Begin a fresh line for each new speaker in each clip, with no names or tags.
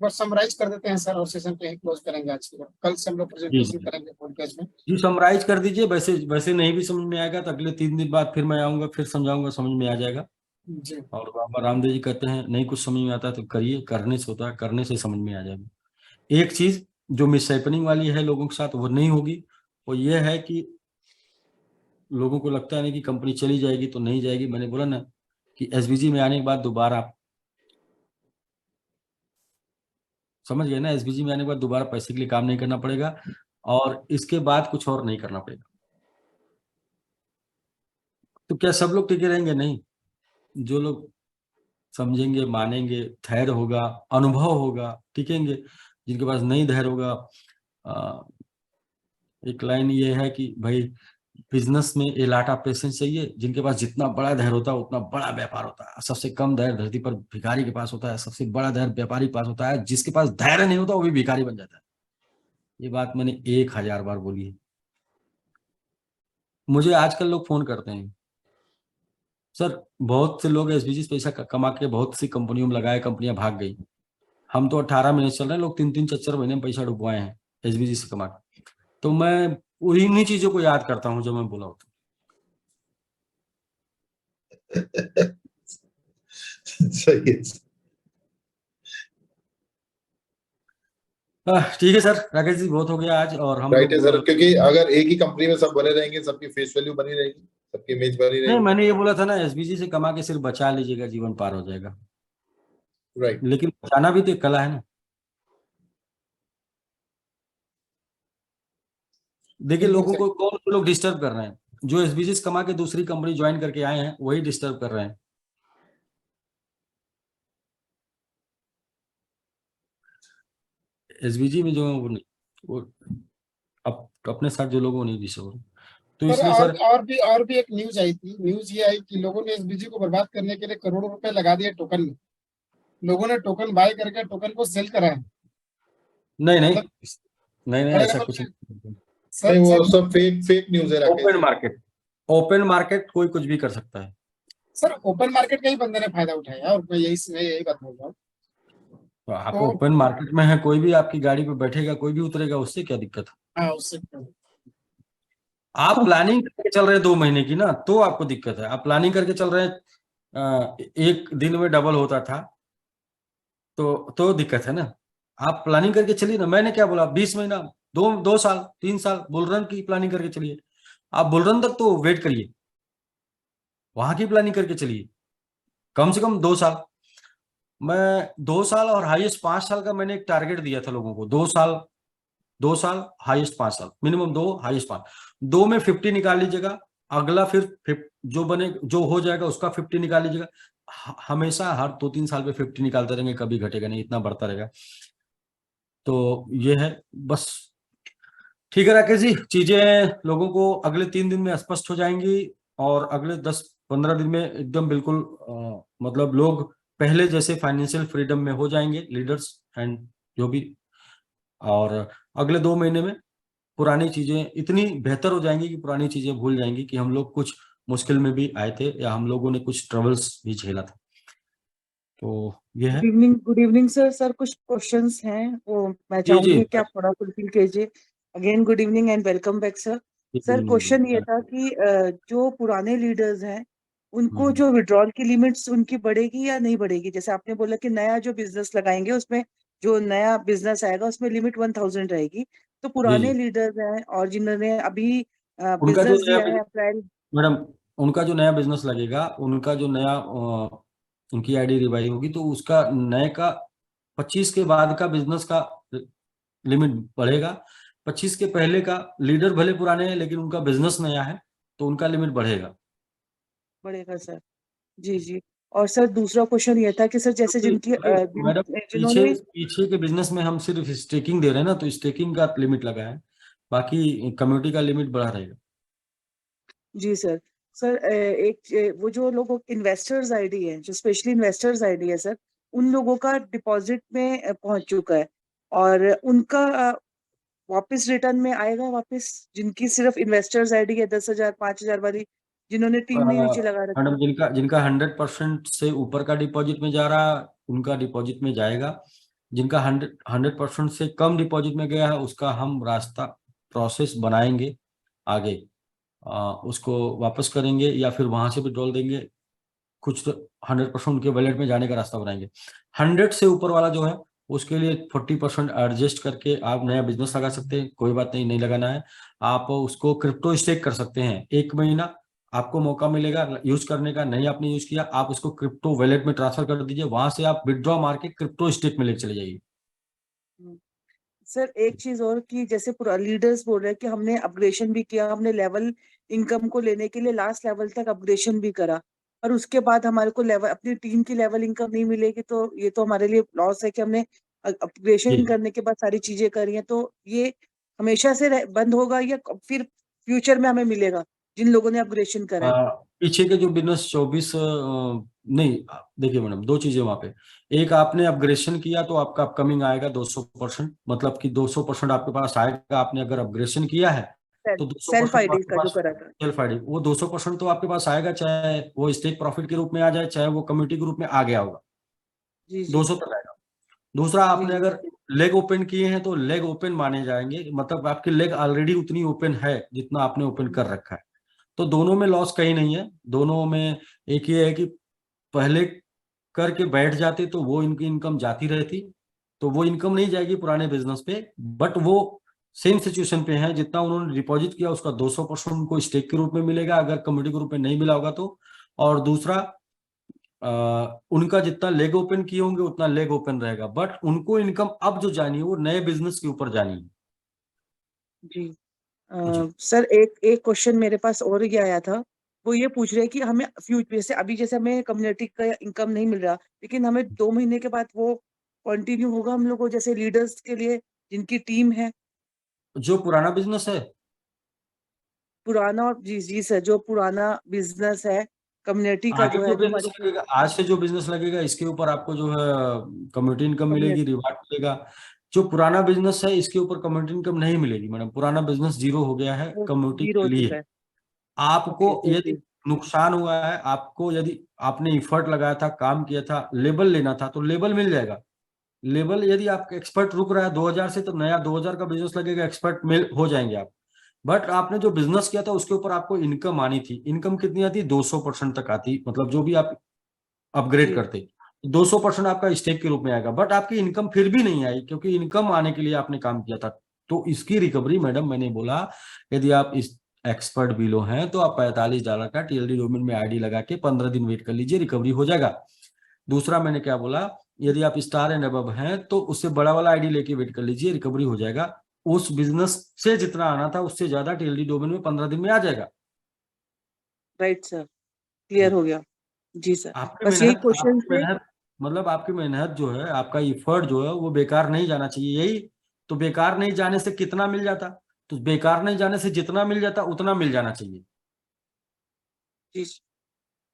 बस समराइज कर देते हैं सर, और सेशन पे ही क्लोज करेंगे आज की बात। कल से हम लोग
जी
प्रेजेंटेशन
जी
करेंगे पॉडकास्ट में।
जी, समराइज कर दीजिए। वैसे वैसे नहीं भी समझ में आएगा तो अगले 3 दिन बाद फिर मैं आऊंगा, फिर समझाऊंगा, समझ में आ जाएगा।
जी।
और बाबा रामदेव जी कहते हैं नहीं कुछ समझ में आता तो करिए, करने से होता है, करने से समझ में आ जाएगा। एक चीज जो मिस हैपनिंग वाली है लोगों के साथ, वो नहीं होगी। वो ये है कि लोगों को लगता है ना कि कंपनी चली जाएगी तो नहीं जाएगी। मैंने बोला ना कि एसबीजी में आने के बाद दोबारा, समझ गए ना, एसबीजी में आने के बाद दोबारा पैसे के लिए काम नहीं करना पड़ेगा, और इसके बाद कुछ और नहीं करना पड़ेगा। तो क्या सब लोग टिके रहेंगे? नहीं। जो लोग समझेंगे, मानेंगे, धैर्य होगा, अनुभव होगा, टिकेंगे। जिनके पास नहीं धैर्य होगा, आ, एक लाइन ये है कि भाई बिजनेस में ए लॉट ऑफ पेशेंस चाहिए। जिनके पास जितना बड़ा धैर्य होता है उतना बड़ा व्यापार होता है। सबसे कम धैर्य धरती पर भिखारी के पास होता है, सबसे बड़ा धैर्य व्यापारी के पास होता है। जिसके पास धैर्य नहीं होता वो भी भिखारी बन जाता है। ये बात मैंने 1000 बार बोली है। मुझे आजकल लोग फोन करते हैं, सर बहुत से लोग एसबीजी से पैसा कमा के बहुत सी कंपनियों में लगाए, कंपनियां भाग गई। हम तो 18 महीने चल रहे हैं, लोग 3 3 4 4 महीने में पैसा डुबवाए हैं एसबीजी से कमा के। तो मैं उन्हीं चीजों को याद करता हूँ जो मैं बोला होता
सही है।
ठीक है सर, राकेश जी बहुत हो गया आज। और हम
राइट है
लोग
सर, क्योंकि अगर एक ही कंपनी में सब बने रहेंगे, सबकी फेस वैल्यू बनी रहेगी, सबकी इमेज बनी
नहीं,
रहेगी।
मैंने ये बोला था ना, एसबीजी से कमा के सिर्फ बचा लीजिएगा, जीवन पार हो जाएगा।
राइट।
लेकिन बचाना भी तो एक कला है ना। देखिए
बिल्कुल
लोगों
सही।
को कौन लोग डिस्टर्ब कर रहे हैं? जो एसबीजी से कमा के दूसरी कंपनी ज्वाइन करके आए हैं वही डिस्टर्ब कर रहे हैं। एसबीजी में जो है वो नहीं, वो अपने साथ जो लोगों नहीं डिस्टर्ब। तो
सर
इसलिए सर,
और भी एक न्यूज आई थी। न्यूज ये आई कि लोगों ने एसबीजी को बर्बाद करने के लिए करोड़ों रुपए लगा दिए टोकन में। लोगों ने टोकन बाय करके टोकन को सेल करा है।
नहीं नहीं,
मतलब
नहीं नहीं,
बड़े
ऐसा
लेवल
कुछ
पे।
नहीं।
नहीं,
सर
वो
सर
सब फेक फेक न्यूज है राकेश
ओपन
जी।
मार्केट, ओपन मार्केट कोई कुछ भी कर सकता है।
सर ओपन मार्केट का ही बंदे ने फायदा उठाया, और मैं यही बात बोल रहा हूँ।
तो आप
तो
ओपन मार्केट में है, कोई भी आपकी गाड़ी पे बैठेगा, कोई भी उतरेगा, उससे क्या दिक्कत है?
हाँ, उससे
आप प्लानिंग करके चल रहे हैं 2 महीने की ना, तो आपको दिक्कत है। आप प्लानिंग करके चल रहे हैं एक दिन में डबल होता था, तो दिक्कत है ना। आप प्लानिंग करके चलिए ना। मैंने क्या बोला, 20 महीना, 2 2 साल 3 साल बुलरन की प्लानिंग करके चलिए। आप बुलरन तक तो वेट करिए, वहां की प्लानिंग करके चलिए। कम से कम 2 साल। मैं 2 साल और हाईएस्ट 5 साल का मैंने एक टारगेट दिया था लोगों को। 2 साल, 2 साल, हाईएस्ट 5 साल, मिनिमम 2, हाईएस्ट 5। 2 में 50 निकाल लीजिएगा। अगला फिर जो बने, जो हो जाएगा उसका 50 निकाल लीजिएगा। हमेशा हर 2 3 साल पे 50 निकालते रहेंगे, कभी घटेगा नहीं, इतना बढ़ता रहेगा। तो ये है बस। ठीक है राकेश जी, चीजें लोगों को अगले 3 दिन में स्पष्ट हो जाएंगी। और अगले 10 15 दिन में एकदम बिल्कुल मतलब लोग पहले जैसे फाइनेंशियल फ्रीडम में हो जाएंगे, लीडर्स एंड जो भी। और अगले 2 महीने में पुरानी चीजें इतनी बेहतर हो जाएंगी कि पुरानी चीजें भूल जाएंगी कि हम लोग कुछ मुश्किल में भी आए थे, या हम लोगों ने कुछ ट्रबल्स भी झेला था। तो ये है।
Good evening sir. सर कुछ क्वेश्चंस हैं, वो मैं
जी जी
चाहूंगी कि आप थोड़ा फुलफिल कीजिए। Again good evening and welcome back sir. Sir question ये था कि जो पुराने लीडर्स हैं उनको जो विड्रॉल की लिमिट्स उनकी बढ़ेगी या नहीं बढ़ेगी? जैसे आपने बोला कि नया जो बिजनेस लगाएंगे उसमें, जो नया बिजनेस आएगा उसमें लिमिट 1000 रहेगी। तो
जी
पुराने
जी,
लीडर्स हैं और जिन्होंने अभी
उनका जो
बिजनेस
नया
दिया है अप्रैल।
मैडम, उनका जो नया बिजनेस लगेगा, उनका जो नया उनकी आईडी रिवाइव होगी तो उसका नए का 25 के बाद का बिजनेस का लिमिट बढ़ेगा। 25 के पहले का, लीडर भले पुराने हैं लेकिन उनका बिजनेस नया है तो उनका लिमिट बढ़ेगा।
बढ़ेगा सर। जी जी। और सर दूसरा क्वेश्चन ये था कि सर जैसे
मैडम, पीछे
जिन्होंने।
पीछे के बिजनेस में हम सिर्फ स्टेकिंग दे रहे हैं ना, तो स्टेकिंग का लिमिट लगा है, बाकी कम्युनिटी का लिमिट बढ़ा रहेगा।
जी सर। सर वो जो लोगों इन्वेस्टर्स आईडी है, जो स्पेशली इन्वेस्टर्स आईडी है सर, उन लोगों का डिपॉजिट में पहुंच चुका है, और उनका वापस रिटर्न में आएगा वापस, जिनकी सिर्फ इन्वेस्टर्स आईडी है 10,000 5,000 वाली, जिन्होंने टीम नहीं नीचे लगा रखी।
मैडम, जिनका जिनका 100% से ऊपर का डिपॉजिट में जा रहा, उनका डिपॉजिट में जाएगा। जिनका 100% से कम डिपॉजिट में गया है उसका हम रास्ता प्रोसेस बनाएंगे आगे, उसको वापस करेंगे या फिर वहां से विड्रॉल देंगे, कुछ तो 100% उनके वॉलेट में जाने का रास्ता बनाएंगे। 100 से ऊपर वाला जो है उसके लिए 40% एडजस्ट करके आप नया बिजनेस लगा सकते हैं, कोई बात नहीं, नहीं लगाना है आप उसको क्रिप्टो स्टेक कर सकते हैं। 1 महीना आपको मौका मिलेगा यूज करने का, नहीं आपने यूज किया आप उसको क्रिप्टो वॉलेट में ट्रांसफर कर दीजिए, वहां से आप विड्रॉ मार के क्रिप्टो स्टेक में लेके चले जाइए।
सर एक चीज और कि जैसे पूरा लीडर्स बोल रहे हैं कि हमने अपग्रेडेशन भी किया, हमने लेवल इनकम को लेने के लिए लास्ट लेवल तक अपग्रेडेशन भी करा, और उसके बाद हमारे को लेवल अपनी टीम की लेवल इनकम नहीं मिलेगी, तो ये तो हमारे लिए लॉस है कि हमने अपग्रेडेशन
जी।
करने के बाद सारी चीजें करी हैं, तो ये हमेशा से बंद होगा या फिर फ्यूचर में हमें मिलेगा जिन लोगों ने अपग्रेडेशन करा है?
पीछे के जो बिजनेस 24 नहीं, देखिए मैडम, दो चीजें वहां पे, एक आपने अपग्रेडेशन किया तो आपका अपकमिंग आएगा 200%, मतलब कि 200% आपके पास आएगा। आपने अगर अपग्रेडेशन किया है तो
सेल्फ
200%
आईडी
आपके
का जो
पास
करा था।
सेल्फ आईडी, वो 200% तो आपके पास आएगा, चाहे वो स्टेक प्रॉफिट के रूप में आ जाए, चाहे वो कम्युनिटी के रूप में आ गया होगा,
जी जी
200 तक आएगा। दूसरा,
जी
आपने
जी
अगर लेग ओपन किए हैं तो लेग ओपन माने जाएंगे, मतलब आपकी लेग ऑलरेडी उतनी ओपन है जितना आपने ओपन कर रखा है, तो दोनों में लॉस कहीं नहीं है। दोनों में एक ये है कि पहले करके बैठ जाते तो वो इनकी इनकम जाती रहती, तो वो इनकम नहीं जाएगी पुराने बिजनेस पे, बट वो सेम सिचुएशन पे है, जितना उन्होंने डिपॉजिट किया उसका 200% उनको स्टेक के रूप में मिलेगा अगर कम्युनिटी के रूप में नहीं मिला होगा तो। और दूसरा, उनका जितना लेग ओपन किए होंगे उतना लेग ओपन रहेगा, बट उनको इनकम अब जो जानी है वो नए बिजनेस के ऊपर जानी है।
जी।
जी
सर एक एक क्वेश्चन मेरे पास और ये आया था, वो ये पूछ रहे हैं कि हमें फ्यूचर से अभी जैसे हमें कम्युनिटी का इनकम नहीं मिल रहा, लेकिन हमें 2 महीने के बाद वो कंटिन्यू होगा हम लोगों जैसे लीडर्स के लिए जिनकी टीम है
जो पुराना बिजनेस है,
पुराना, और जी जी सर जो पुराना बिजनेस है कम्युनिटी का
आगे
जो
जो
है जो
बिजनेस
हमारी।
लगेगा, आज से जो बिजनेस लगेगा इसके ऊपर आपको जो है कम्युनिटी इनकम मिलेगी,
कम्युनिटी
रिवार्ड मिलेगा। जो पुराना बिजनेस है इसके ऊपर कम्युनिटी इनकम नहीं मिलेगी मैडम, पुराना बिजनेस जीरो हो गया है
वो
कम्युनिटी
जीरो
के
हो चुका
लिए।
है।
आपको
ओके
यदि
ओके।
नुकसान हुआ है, आपको यदि आपने इफर्ट लगाया था, काम किया था, लेबल लेना था तो लेबल मिल जाएगा। लेबल यदि आपका एक्सपर्ट रुक रहा है 2000 से, तो नया 2000 का बिजनेस लगेगा, एक्सपर्ट मिल हो जाएंगे आप। बट आपने जो बिजनेस किया था उसके ऊपर आपको इनकम आनी थी, इनकम कितनी आती? 200% तक आती, मतलब जो भी आप अपग्रेड
जी
करते 200% आपका स्टेक के रूप में आएगा, बट आपकी इनकम फिर भी नहीं आई क्योंकि इनकम आने के लिए आपने काम किया था। तो इसकी रिकवरी मैडम, मैंने बोला यदि आप इस एक्सपर्ट बिलो हैं तो आप $45 का टीएलडी डोमेन में आईडी लगा के 15 दिन वेट कर लीजिए, रिकवरी हो जाएगा। दूसरा मैंने क्या बोला, यदि आप स्टार एंड अबव हैं तो उससे बड़ा वाला आईडी लेके वेट कर लीजिए, रिकवरी हो जाएगा। उस बिजनेस से जितना आना था उससे ज्यादा टीएलडी डोमेन में 15 दिन में आ जाएगा।
राइट सर, क्लियर
जी।
हो गया। जी सर,
आपकी
बस यही
मेहनत
क्वेश्चन
आपकी
थे।
मेहनत मतलब आपकी मेहनत जो है, आपका एफर्ट जो है वो बेकार नहीं जाना चाहिए, यही तो। बेकार नहीं जाने से कितना मिल जाता, तो बेकार नहीं जाने से जितना मिल जाता उतना मिल जाना चाहिए।
जी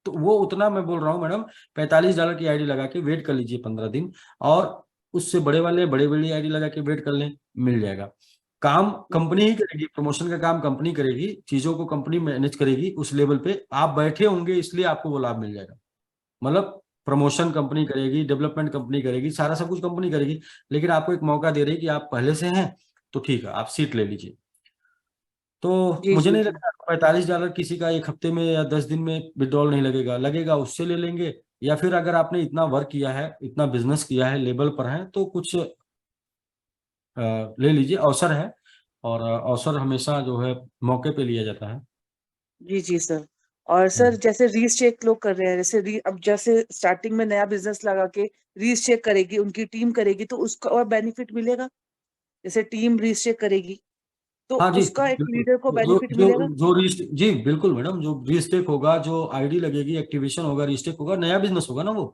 तो वो उतना मैं बोल रहा हूँ मैडम, $45 की आईडी लगा के वेट कर लीजिए 15 दिन, और उससे बड़े वाले बड़े बड़ी आईडी लगा के वेट कर लें, मिल जाएगा। काम कंपनी ही करेगी, प्रमोशन का काम कंपनी करेगी, चीजों को कंपनी मैनेज करेगी, उस लेवल पे आप बैठे होंगे इसलिए आपको वो लाभ मिल जाएगा। मतलब प्रमोशन कंपनी करेगी, डेवलपमेंट कंपनी करेगी, सारा सब कुछ कंपनी करेगी, लेकिन आपको एक मौका दे रही है कि आप पहले से हैं तो ठीक है आप सीट ले लीजिए। तो
जी
मुझे
जी
नहीं
जी।
लगता $45 किसी का 1 हफ्ते में या 10 दिन में विड्रॉल नहीं लगेगा, लगेगा उससे ले लेंगे। या फिर अगर आपने इतना वर्क किया है, इतना बिजनेस किया है, लेवल पर है, तो कुछ ले लीजिए, अवसर है। और अवसर हमेशा जो है मौके पे लिया जाता है।
जी जी सर। और सर
हम्म।
जैसे रीचेक लोग कर रहे हैं, जैसे अब जैसे स्टार्टिंग में नया बिजनेस लगा के रीचेक करेगी, उनकी टीम करेगी, तो उसका और बेनिफिट मिलेगा? जैसे टीम रीचेक करेगी तो
हाँ जी
उसका एक
बिल्कुल।
लीडर को
जो
बेनिफिट
जो
मिलेगा?
जो रीस्ट जी बिल्कुल मैडम, जो रीस्टेक होगा, जो आईडी लगेगी, एक्टिवेशन होगा, रीस्टेक होगा, नया बिजनेस होगा ना वो,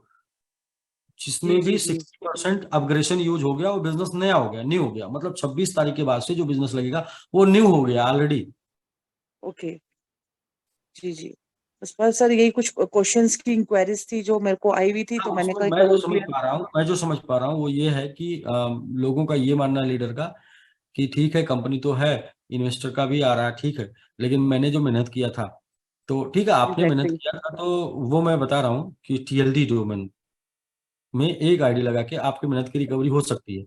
जी
जिसमें भी
जी जी।
60% अपग्रेडेशन यूज हो गया, वो बिजनेस नया हो गया, न्यू हो गया, मतलब 26 तारीख के बाद से जो बिजनेस लगेगा वो न्यू हो गया ऑलरेडी।
ओके। जी जी। बस सर यही कुछ क्वेश्चंस की इंक्वायरीज थी जो मेरे को आई हुई थी, तो
अब
मैंने
उसमें
कहा एक
मैं
बार
जो
और
समझ
क्लियर।
पा रहा हूँ मैं जो समझ पा रहा हूँ वो ये है कि लोगों का ये मानना है, लीडर का, कि ठीक है कंपनी तो है, इन्वेस्टर का भी आ रहा है, ठीक है, लेकिन मैंने जो मेहनत किया था, तो ठीक है आपने मेहनत
एग्जैक्टली।
किया था, तो वो मैं बता रहा हूँ कि टीएलडी डोमेन में एक आईडी लगा के आपकी मेहनत की रिकवरी हो सकती है।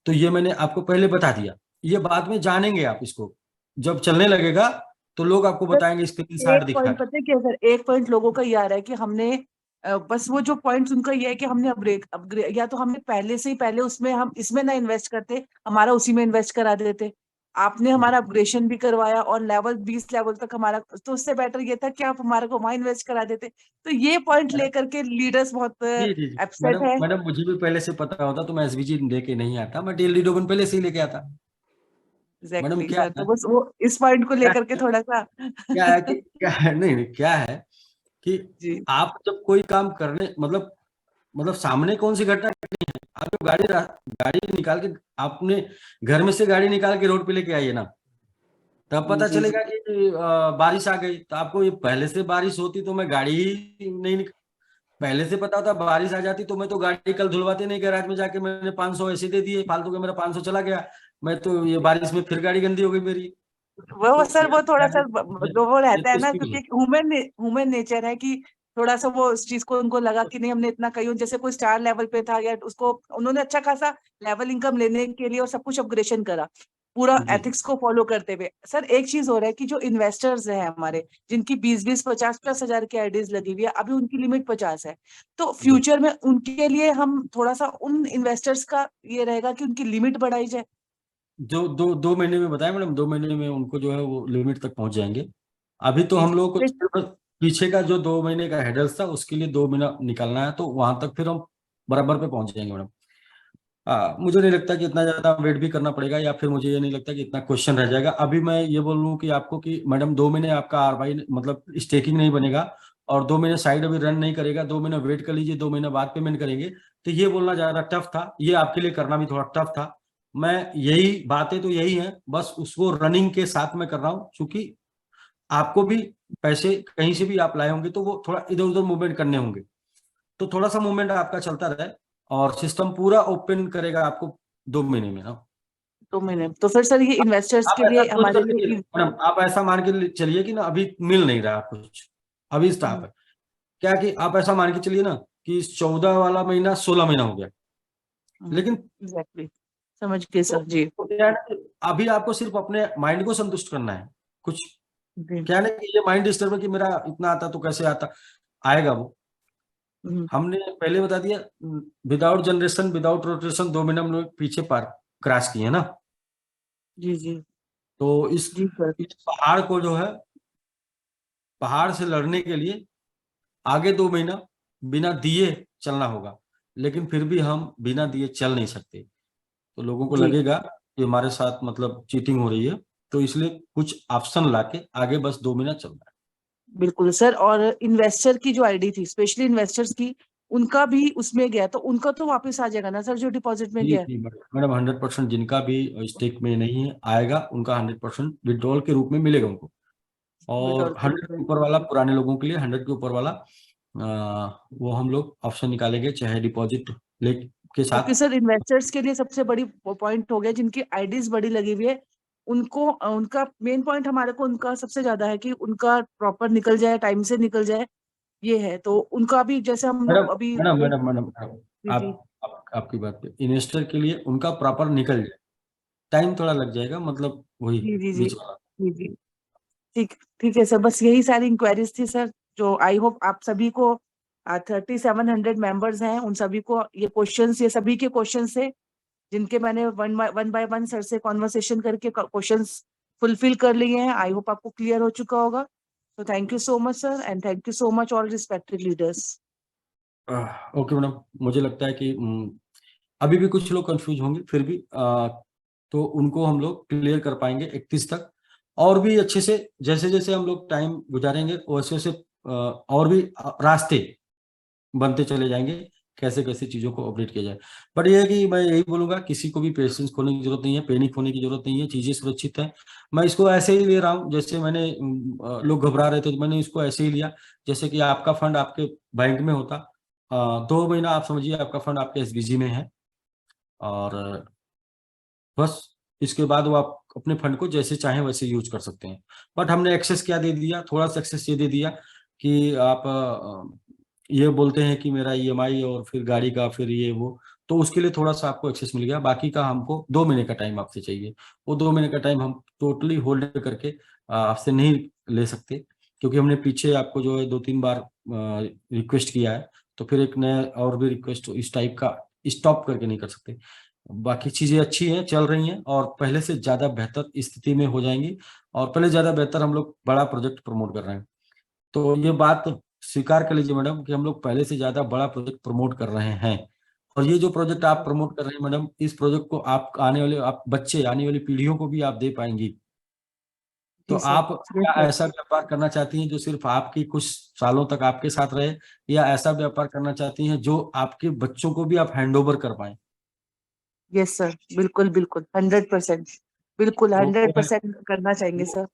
तो ये मैंने आपको पहले बता दिया, ये बाद में जानेंगे आप इसको, जब चलने लगेगा तो लोग आपको
सर,
बताएंगे स्क्रीनशॉट
एक
दिखा
पॉइंट
के।
पता है क्या सर, एक पॉइंट लोगों का ये आ रहा है कि हमने बस वो जो पॉइंट्स उनका ये है कि हमने अपग्रेड या तो हमने पहले से ही पहले उसमें हम इसमें ना इन्वेस्ट करते, हमारा उसी में इन्वेस्ट करा देते। आपने हमारा अपग्रेडेशन भी करवाया और लेवल 20 लेवल तक हमारा, तो उससे बेटर ये था कि आप हमारे को वहां इन्वेस्ट करा देते। तो ये पॉइंट लेकर के लीडर्स बहुत
जी जी जी,
अपसेट
मैडम
है।
मैडम मुझे भी पहले से पता होता तो मैं एसबीजी लेके नहीं आता, मैं टीएलडी टोकन पहले से ही लेके आता। मैडम
एग्जैक्टली
क्या
सर,
है,
तो बस वो इस पॉइंट को लेकर के थोड़ा सा
क्या है कि क्या है, नहीं नहीं, क्या है कि
जी
आप जब कोई काम करने मतलब सामने कौन सी घटना घटनी है, आप जब गाड़ी निकाल के आपने घर में से गाड़ी निकाल के रोड पे लेके आइए ना, तब पता
जी जी
चलेगा कि बारिश आ गई। तो आपको ये पहले से बारिश होती तो मैं गाड़ी ही नहीं पहले से पता होता बारिश आ जाती तो मैं तो गाड़ी कल धुलवाते नहीं, गैराज में जाके मैंने 500 ऐसे दे दिए फालतू के, मेरा 500 चला गया, मैं तो ये बारिश में फिर गाड़ी गंदी हो गई मेरी।
वो
तो
सर, वो थोड़ा सा जो वो
ये
रहता
तो
है ना,
इसकी भी
क्योंकि ह्यूमन नेचर है कि थोड़ा सा वो इस चीज को उनको लगा कि नहीं हमने इतना कहीं, जैसे कोई स्टार लेवल पे था या उसको उन्होंने अच्छा खासा लेवल इनकम लेने के लिए और सब कुछ अपग्रेडेशन करा पूरा
जी
एथिक्स को फॉलो करते हुए। सर एक चीज हो रहा है कि जो इन्वेस्टर्स हैं हमारे, जिनकी 20-20 50-50 हजार की आईडीज लगी हुई है, अभी उनकी लिमिट 50 है। तो
जी
फ्यूचर में उनके लिए हम थोड़ा सा उन इन्वेस्टर्स का ये रहेगा कि उनकी लिमिट बढ़ाई जाए।
जो 2 महीने में बताया मैडम, 2 महीने में उनको जो है वो लिमिट तक पहुंच जाएंगे। अभी तो
जी
हम
जी
लोग को सिर्फ पीछे का जो 2 महीने का हेडल्स था उसके लिए 2 महीना निकालना है, तो वहां तक फिर हम बराबर पे पहुंच जाएंगे मैडम। मुझे नहीं लगता कि इतना ज्यादा वेट भी करना पड़ेगा, या फिर मुझे ये नहीं लगता कि इतना क्वेश्चन रह जाएगा। अभी मैं ये बोलूँ कि आपको कि मैडम 2 महीने आपका आरबाई मतलब स्टेकिंग नहीं बनेगा, और 2 महीने साइड अभी रन नहीं करेगा, 2 महीने वेट कर लीजिए, 2 महीने बाद पेमेंट करेंगे। तो ये बोलना ज्यादा टफ था, ये आपके लिए करना भी थोड़ा टफ था। मैं यही बातें तो यही है, बस उसको रनिंग के साथ में कर रहा हूँ, क्योंकि आपको भी पैसे कहीं से भी आप लाए होंगे तो वो थोड़ा इधर उधर मूवमेंट करने होंगे, तो थोड़ा सा मूवमेंट आपका चलता रहे, और सिस्टम पूरा ओपन करेगा आपको 2 महीने में ना।
2 महीने तो फिर सर ये इन्वेस्टर्स
आप
के
ऐसा
लिए
सोच
हमारे
कर चलिए
लिए
मैडम, आप ऐसा मान के चलिए कि ना अभी मिल नहीं रहा कुछ, अभी स्टाफ है क्या, कि आप ऐसा मान के चलिए ना कि 14 वाला महीना 16 महीना हो गया, लेकिन
एग्जैक्टली समझ गए
तो,
सर जी
तो क्या है ना कि अभी आपको सिर्फ अपने माइंड को संतुष्ट करना है। कुछ
जी
क्या है ना कि ये माइंड डिस्टर्ब है कि मेरा इतना आता तो कैसे आता, आएगा वो।
हम्म,
हमने पहले बता दिया, विदाउट जनरेशन विदाउट रोटेशन 2 महीने हम लोग पीछे पार क्रॉस किए ना।
जी जी
तो
जी सर
इस पहाड़ को जो है, पहाड़ से लड़ने के लिए आगे 2 महीना बिना दिए चलना होगा, लेकिन फिर भी हम बिना दिए चल नहीं सकते। तो लोगों को
जी
लगेगा कि हमारे साथ मतलब चीटिंग हो रही है, तो इसलिए कुछ ऑप्शन लाके आगे बस 2 महीना चलना
बिल्कुल सर। और इन्वेस्टर की जो आईडी थी, स्पेशली इन्वेस्टर्स की, उनका भी उसमें गया तो उनका तो वापस आ जाएगा ना सर, जो डिपॉजिट में
है। जी
गया।
जी मैडम, 100% जिनका भी स्टेक में नहीं है आएगा, उनका 100% विड्रॉल के रूप में मिलेगा उनको। और
विड्रॉल के
100
रूप में।
के ऊपर वाला पुराने लोगों के लिए, 100 के ऊपर वाला वो हम लोग ऑप्शन निकालेंगे, चाहे डिपॉजिट ले के
क्योंकि
साथ।
सर इन्वेस्टर्स के लिए सबसे बड़ी पॉइंट हो गया, जिनकी आईडीज बड़ी लगी हुई है, उनको उनका मेन पॉइंट हमारे को उनका सबसे ज्यादा है कि उनका प्रॉपर निकल जाए, टाइम से निकल जाए। ये है तो उनका भी, जैसे हम
मैडम
लोग अभी
मैडम
देख।
मैडम मैडम
जी जी
आपकी बात पे इन्वेस्टर के लिए उनका प्रॉपर निकल जाए, टाइम थोड़ा लग जाएगा, मतलब वही
जी जी जी
बीच वाला।
जी जी ठीक ठीक है सर, बस यही सारी इंक्वायरीज थी सर, जो आई होप आप सभी को, 3700 मेंबर्स हैं, उन सभी को ये क्वेश्चंस, ये सभी के क्वेश्चंस थे, जिनके मैंने वन बाय वन सर से कॉन्वर्सेशन करके क्वेश्चंस फुलफिल कर लिए हैं। आई होप आपको क्लियर हो चुका होगा। तो thank you so much sir, and thank you so much all respected leaders.
Okay madam, मुझे लगता है कि अभी भी कुछ लोग कंफ्यूज होंगे, फिर भी तो उनको हम लोग क्लियर कर पाएंगे 31 तक, और भी अच्छे से जैसे जैसे हम लोग टाइम गुजारेंगे वैसे वैसे और भी रास्ते बनते चले जाएंगे, कैसे कैसे चीजों को अपडेट किया जाए। बट ये है कि मैं यही बोलूंगा, किसी को भी पेशेंस खोने की जरूरत नहीं है, पैनिक होने की जरूरत नहीं है, चीजें सुरक्षित है। मैं इसको ऐसे ही ले रहा हूँ, जैसे मैंने लोग घबरा रहे थे तो मैंने इसको ऐसे ही लिया, जैसे कि आपका फंड आपके बैंक में होता। 2 महीना आप समझिए आपका फंड आपके एसबीजी में है, और बस इसके बाद वो आप अपने फंड को जैसे चाहें वैसे यूज कर सकते हैं। बट हमने एक्सेस क्या दे दिया, थोड़ा सा एक्सेस ये दे दिया कि आप ये बोलते हैं कि मेरा ईएमआई और फिर गाड़ी का फिर ये वो, तो उसके लिए थोड़ा सा आपको एक्सेस मिल गया। बाकी का हमको 2 महीने का टाइम आपसे चाहिए। वो 2 महीने का टाइम हम टोटली होल्ड करके आपसे नहीं ले सकते, क्योंकि हमने पीछे आपको जो है 2-3 बार रिक्वेस्ट किया है, तो फिर एक नया और भी रिक्वेस्ट इस टाइप का स्टॉप करके नहीं कर सकते। बाकी चीजें अच्छी हैं, चल रही हैं, और पहले से ज्यादा बेहतर स्थिति में हो जाएंगी, और पहले ज्यादा बेहतर हम लोग बड़ा प्रोजेक्ट प्रमोट कर रहे हैं। तो ये बात स्वीकार कर लीजिए मैडम कि हम लोग पहले से ज्यादा बड़ा प्रोजेक्ट प्रमोट कर रहे हैं। और ये जो प्रोजेक्ट आप प्रमोट कर रहे हैं मैडम, इस प्रोजेक्ट को आप आने वाले आप बच्चे, आने वाली पीढ़ियों को भी आप दे पाएंगी। तो
जी सर।
आप
यस
क्या
सर।
ऐसा व्यापार करना चाहती हैं जो सिर्फ आपकी कुछ सालों तक आपके साथ रहे, या ऐसा व्यापार करना चाहती हैं जो आपके बच्चों को भी आप हैंडओवर कर पाए?
यस सर, बिल्कुल बिल्कुल 100%, बिल्कुल
तो
100% करना चाहेंगे sir.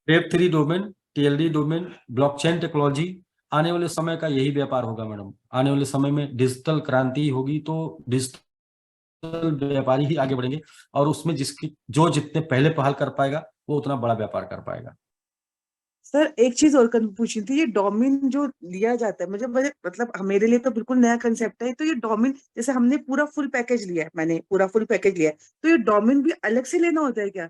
Web3 domain, TLD domain, blockchain technology, आने वाले समय का यही व्यापार होगा मैडम। आने वाले समय में डिजिटल क्रांति होगी, तो डिजिटल व्यापारी ही आगे बढ़ेंगे, और उसमें जिसकी जो जितने पहले पहल कर पाएगा वो उतना बड़ा व्यापार कर पाएगा।
सर एक चीज और पूछनी थी, ये डोमेन जो लिया जाता है, मुझे मतलब मेरे लिए तो बिल्कुल नया कंसेप्ट है। तो ये डोमेन, जैसे हमने पूरा फुल पैकेज लिया है, मैंने पूरा फुल पैकेज लिया है, तो ये डोमेन भी अलग से लेना होता है क्या,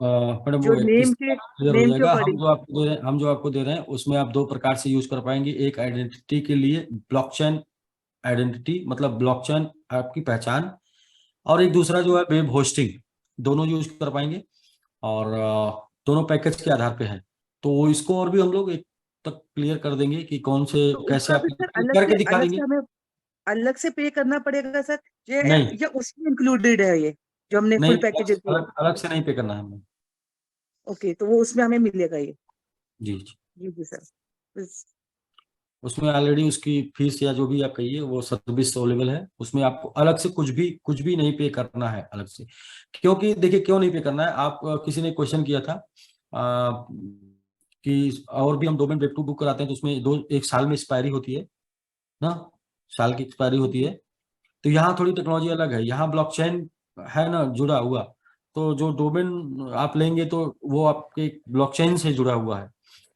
मैडम
जो
वो
नेम के
क्लियर हो
नेम के
जाएगा।
अकॉर्डिंग?
हम जो आपको दे रहे हैं उसमें आप 2 प्रकार से यूज कर पाएंगे। एक आइडेंटिटी के लिए ब्लॉकचेन आइडेंटिटी, मतलब ब्लॉकचेन आपकी पहचान, और एक दूसरा जो है वेब होस्टिंग, दोनों यूज कर पाएंगे, और दोनों पैकेज के आधार पे है। तो इसको और भी हम लोग एक तक क्लियर कर देंगे कि कौन से
तो
कैसे
उसका
आप
भी सर
करके दिखा
अलग
देंगे।
से हमें अलग से पे करना पड़ेगा सर, ये
नहीं
या उसमें इंक्लूडेड है ये जो हमने
नहीं,
फुल पैकेज दिया?
अलग से नहीं पे करना है हमें।
ओके, तो वो उसमें हमें मिलेगा ये?
जी जी,
जी जी सर। बस।
उसमें ऑलरेडी उसकी फीस या जो भी आप कहिए वो सर्विस अवेलेबल है। उसमें आपको अलग से कुछ भी नहीं पे करना है अलग से। क्योंकि देखिए क्यों नहीं पे करना है, आप किसी ने क्वेश्चन किया था कि और भी हम डोमेन वेब 2 बुक कराते हैं तो उसमें 1 साल में एक्सपायरी होती है ना, साल की एक्सपायरी होती है। तो यहाँ थोड़ी टेक्नोलॉजी अलग है, यहाँ ब्लॉकचेन है ना जुड़ा हुआ। तो जो डोमेन आप लेंगे तो वो आपके ब्लॉकचेन से जुड़ा हुआ है,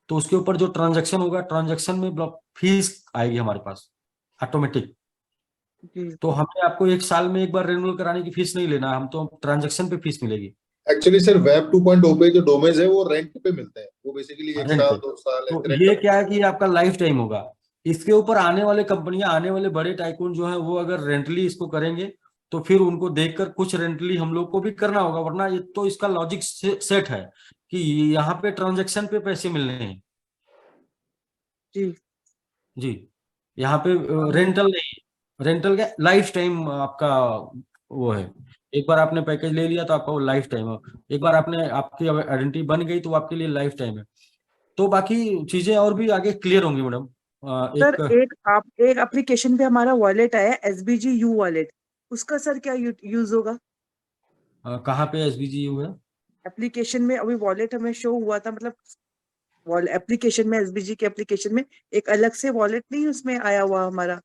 तो उसके ऊपर जो ट्रांजैक्शन होगा, ट्रांजैक्शन में ब्लॉक फीस आएगी हमारे पास ऑटोमेटिक।
जी
तो हमें आपको 1 साल में एक बार रिन्यूअल कराने की फीस नहीं लेना, हम तो ट्रांजैक्शन पे फीस मिलेगी।
एक्चुअली सर वेब 2.0 पे जो डोमेन्स है वो रेंट पे मिलते हैं, वो बेसिकली एक
रेंट
साल
पे,
2 साल
तो
ऐसे रेंट
ये
पे।
क्या है कि आपका लाइफ टाइम होगा। इसके ऊपर आने वाले कंपनियां, आने वाले बड़े टाइकून जो है वो अगर रेंटली इसको करेंगे तो फिर उनको देखकर कुछ रेंटली हम लोग को भी करना होगा, वरना ये तो इसका लॉजिक सेट है कि यहाँ पे ट्रांजैक्शन पे पैसे मिलने हैं।
जी
जी, यहाँ पे रेंटल नहीं, रेंटल का लाइफ टाइम आपका वो है। एक बार आपने पैकेज ले लिया तो आपका वो लाइफ टाइम है। एक बार आपने आपकी आइडेंटिटी बन गई तो वो आपके लिए लाइफ टाइम है। तो बाकी चीजें और भी आगे क्लियर होंगी मैडम।
सर,
एक
एक एप्लीकेशन पे हमारा वॉलेट आया, एसबीजी यू वॉलेट, उसका सर क्या यूज होगा?
कहाँ पे एसबीजीयू है?
एप्लीकेशन में अभी वॉलेट हमें शो हुआ था, मतलब एप्लीकेशन में, एसबीजी के एप्लीकेशन में एक अलग से वॉलेट नहीं उसमें आया हुआ हमारा,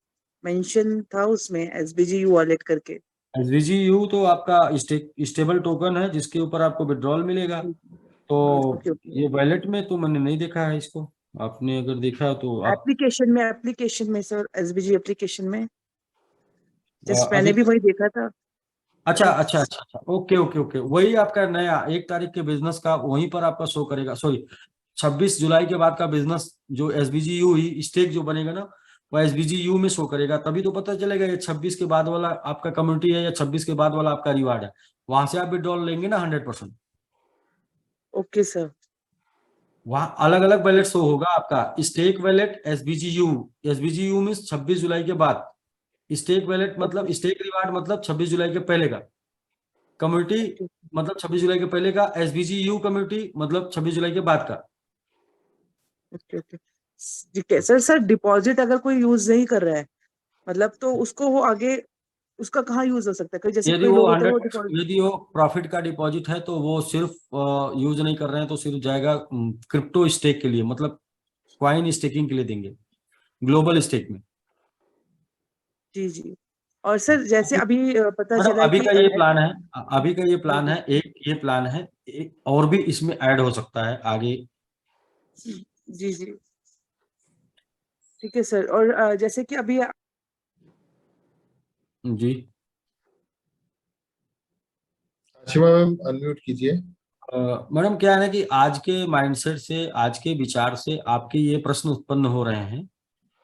मेंशन था उसमें एसबीजी यू वॉलेट करके।
एसबीजीयू तो आपका स्टेबल टोकन है जिसके ऊपर आपको विड्रॉल मिलेगा। तो
ओके ओके।
ये वॉलेट में तो मैंने नहीं देखा है इसको, आपने अगर देखा है तो आप
एप्लीकेशन में सर, एसबीजी एप्लीकेशन में जस्ट
अभी।
मैंने भी वही देखा था।
अच्छा अच्छा अच्छा अच्छा, ओके ओके ओके, वही आपका नया 1 तारीख के बिजनेस का वहीं पर आपका शो करेगा। सॉरी, 26 जुलाई के बाद का बिजनेस जो एसबीजीयू ही स्टेक जो बनेगा ना, वो एसबीजीयू में शो करेगा। तभी तो पता चलेगा ये 26 के बाद वाला आपका कम्युनिटी है या 26 के बाद वाला आपका रिवार्ड है। वहां से आप विड्रॉल लेंगे ना 100%।
Okay sir.
वहां अलग अलग वैलेट शो होगा आपका, स्टेक वैलेट एसबीजीयू। एसबीजीयू में 26 जुलाई के बाद, स्टेक वैलेट मतलब
ओके
स्टेक रिवार्ड मतलब 26 जुलाई के पहले का, कम्युनिटी
ओके
मतलब 26 जुलाई के पहले का, एसबीजीयू कम्युनिटी मतलब 26 जुलाई के बाद का।
Okay okay. ठीक है सर। सर डिपॉजिट अगर कोई यूज नहीं कर रहा है, मतलब तो उसको वो आगे उसका कहाँ यूज हो सकता है? कोई जैसे
यदि
कोई
वो
लोग होते हैं
100,
वो डिपॉजिट।
यदि वो प्रॉफिट का डिपॉजिट है तो वो सिर्फ यूज नहीं कर रहे हैं तो सिर्फ जाएगा क्रिप्टो स्टेक के लिए, मतलब क्वाइन स्टेकिंग के लिए देंगे, ग्लोबल स्टेक में।
जी जी। और सर जैसे अभी पता
मतलब
चला है
अभी
कि
का ये प्लान है, अभी का ये प्लान है, एक ये प्लान है, एक और भी इसमें ऐड हो सकता है आगे।
जी जी। ठीक है सर। और जैसे कि अभी
जी
आशिमा मैम अनम्यूट कीजिए।
मैडम, क्या है ना कि आज के माइंडसेट से, आज के विचार से आपके ये प्रश्न उत्पन्न हो रहे हैं।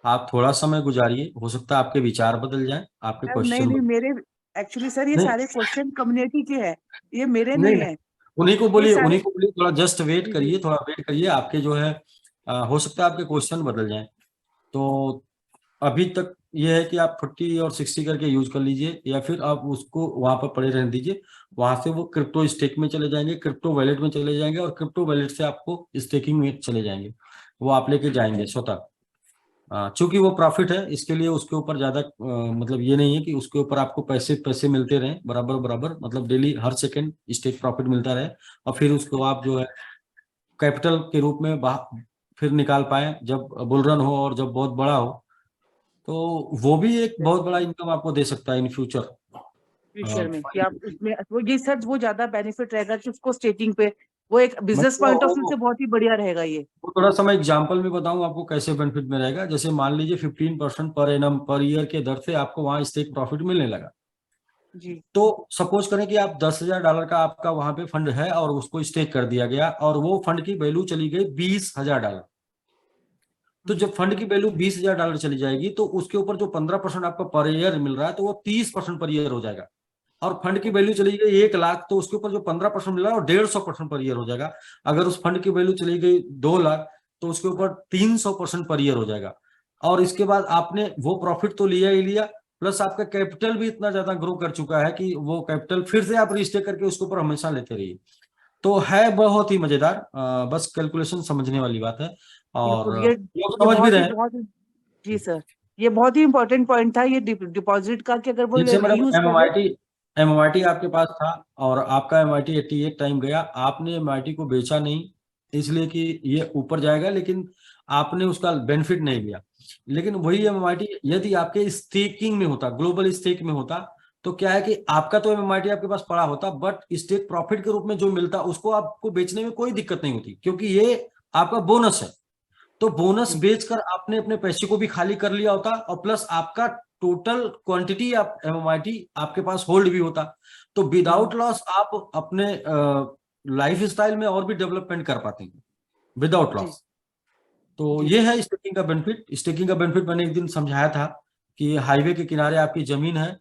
आप थोड़ा समय गुजारिए, हो सकता है आपके विचार बदल जाएं, आपके
नहीं
क्वेश्चन
नहीं,
बदल।
मेरे एक्चुअली सर ये
नहीं
सारे क्वेश्चन कम्युनिटी के हैं, ये मेरे
नहीं
नहीं
नहीं,
है।
उन्हीं को
ये
बोलिए,
सारे
उन्हीं को बोलिए, थोड़ा जस्ट वेट
जी जी
करिए, थोड़ा वेट करिए, आपके जो है हो सकता है आपके क्वेश्चन बदल जाएं। तो अभी तक ये है कि आप 40 और 60 करके यूज कर लीजिए, या फिर आप उसको वहां पर पड़े रहने दीजिए। वहां से वो क्रिप्टो स्टेक में चले जाएंगे, क्रिप्टो वैलेट में चले जाएंगे, और क्रिप्टो वैलेट से आपको स्टेकिंग में चले जाएंगे, वो आप लेके जाएंगे स्वतः। चूंकि वो प्रॉफिट है, इसके लिए उसके ऊपर ज्यादा मतलब ये नहीं है कि उसके ऊपर आपको पैसे पैसे मिलते रहें बराबर बराबर, मतलब डेली हर सेकंड स्टेक प्रॉफिट मिलता रहे, और फिर उसको आप जो है कैपिटल के रूप में फिर निकाल पाए जब बुल रन हो और जब बहुत बड़ा हो। तो वो भी एक बहुत बड़ा इनकम आपको दे सकता है इन फ्यूचर।
फ्यूचर में कि आप उसमें वो ये सर वो ज्यादा बेनिफिट रहेगा कि उसको स्टेकिंग पे, वो एक बिजनेस पॉइंट ऑफ व्यू से बहुत ही बढ़िया रहेगा ये।
वो थोड़ा सा मैं एग्जाम्पल में बताऊं आपको कैसे बेनिफिट में रहेगा। जैसे मान लीजिए 15% पर एनम पर ईयर के दर से आपको वहां स्टेक प्रॉफिट मिलने लगा।
जी
तो सपोज करें कि आप $10,000 का आपका वहां पे फंड है और उसको स्टेक कर दिया गया, और वो फंड की वैल्यू चली गई $20,000। तो जब फंड की वैल्यू $20,000 चली जाएगी, तो उसके ऊपर जो 15% आपका पर ईयर मिल रहा है, तो वो 30% पर ईयर हो जाएगा। और फंड की वैल्यू चली गई 1 लाख, तो उसके ऊपर जो 15% मिल रहा है वो 150% पर ईयर हो जाएगा। अगर उस फंड की वैल्यू चली गई 2 लाख, तो उसके ऊपर 300% पर ईयर हो जाएगा। और इसके बाद आपने वो प्रॉफिट तो लिया ही लिया, प्लस आपका कैपिटल भी इतना ज्यादा ग्रो कर चुका है कि वो कैपिटल फिर से आप रिस्टेक करके उसके ऊपर हमेशा लेते रहिए। तो है बहुत ही मजेदार, बस कैलकुलेशन समझने वाली बात है, और
बिल्कुल।
लोग
ये
समझ भी रहे हैं।
बहुत ही जी सर, ये बहुत ही इंपॉर्टेंट पॉइंट था ये डिपॉजिट का, कि अगर वो
जैसे मैडम
रीयूज करे।
एमएमआईटी आपके पास था, और आपका एमआईटी 88 टाइम गया, आपने एमआईटी को बेचा नहीं इसलिए कि ये ऊपर जाएगा, लेकिन आपने उसका बेनिफिट नहीं लिया। लेकिन वही एमएमआईटी यदि आपके स्टेकिंग में होता, ग्लोबल स्टेक में होता, तो क्या है कि आपका तो एमएमआईटी आपके पास पड़ा होता, बट स्टेक प्रॉफिट के रूप में जो मिलता उसको आपको बेचने में कोई दिक्कत नहीं होती, क्योंकि ये आपका बोनस है। तो बोनस बेचकर आपने अपने पैसे को भी खाली कर लिया होता, और प्लस आपका टोटल क्वांटिटी आप एमएमआईटी आपके पास होल्ड भी होता। तो विदाउट लॉस आप अपने लाइफ स्टाइल में और भी डेवलपमेंट कर पाते हैं विदाउट
जी
लॉस। तो
जी
ये है स्टेकिंग का बेनिफिट। स्टेकिंग का बेनिफिट मैंने एक दिन समझाया था कि हाईवे के किनारे आपकी जमीन है,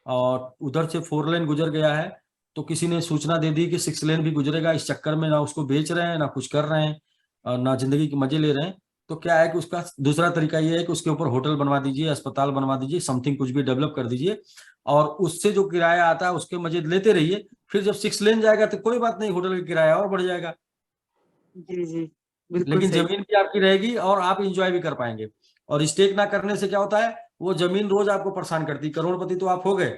और उधर से 4 लेन गुजर गया है, तो किसी ने सूचना दे दी कि 6 लेन भी गुजरेगा। इस चक्कर में ना उसको बेच रहे हैं, ना कुछ कर रहे हैं, और ना जिंदगी के मजे ले रहे हैं। तो क्या है कि उसका दूसरा तरीका ये है कि उसके ऊपर होटल बनवा दीजिए, अस्पताल बनवा दीजिए, समथिंग कुछ भी डेवलप कर दीजिए, और उससे जो किराया आता है उसके मजे लेते रहिए। फिर जब 6 लेन जाएगा तो कोई बात नहीं, होटल का किराया और बढ़ जाएगा,
जी जी, बिल्कुल
लेकिन
सही।
जमीन भी आपकी रहेगी और आप इंजॉय भी कर पाएंगे। और स्टेक ना करने से क्या होता है, वो जमीन रोज आपको परेशान करती। करोड़पति तो आप हो गए,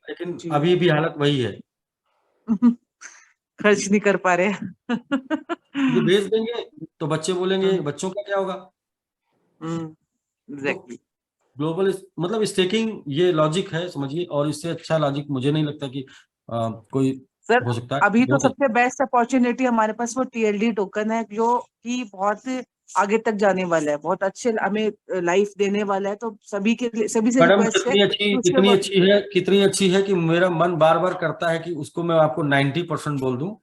लेकिन
जी
अभी भी हालत वही है।
खर्च नहीं कर पा रहे।
ये भेज देंगे तो बच्चे बोलेंगे,
हम्म
बच्चों का क्या होगा। तो
एग्जैक्टली।
ग्लोबल मतलब स्टेकिंग ये लॉजिक है, समझिए, और इससे अच्छा लॉजिक मुझे नहीं लगता कि कोई
सर
हो सकता है।
अभी तो
बहुत
सबसे बेस्ट अपॉर्चुनिटी हमारे पास वो टीएलडी टोकन है, जो कि बहुत आगे तक जाने वाला है, बहुत अच्छे हमें लाइफ देने वाला है। तो सभी के लिए, सभी से
मैडम
रिक्वेस्ट है
कितनी अच्छी,
कि उसमें
कितनी
वर्क।
अच्छी है, कितनी अच्छी है कि मेरा मन बार बार करता है कि उसको मैं आपको 90% बोल दूं,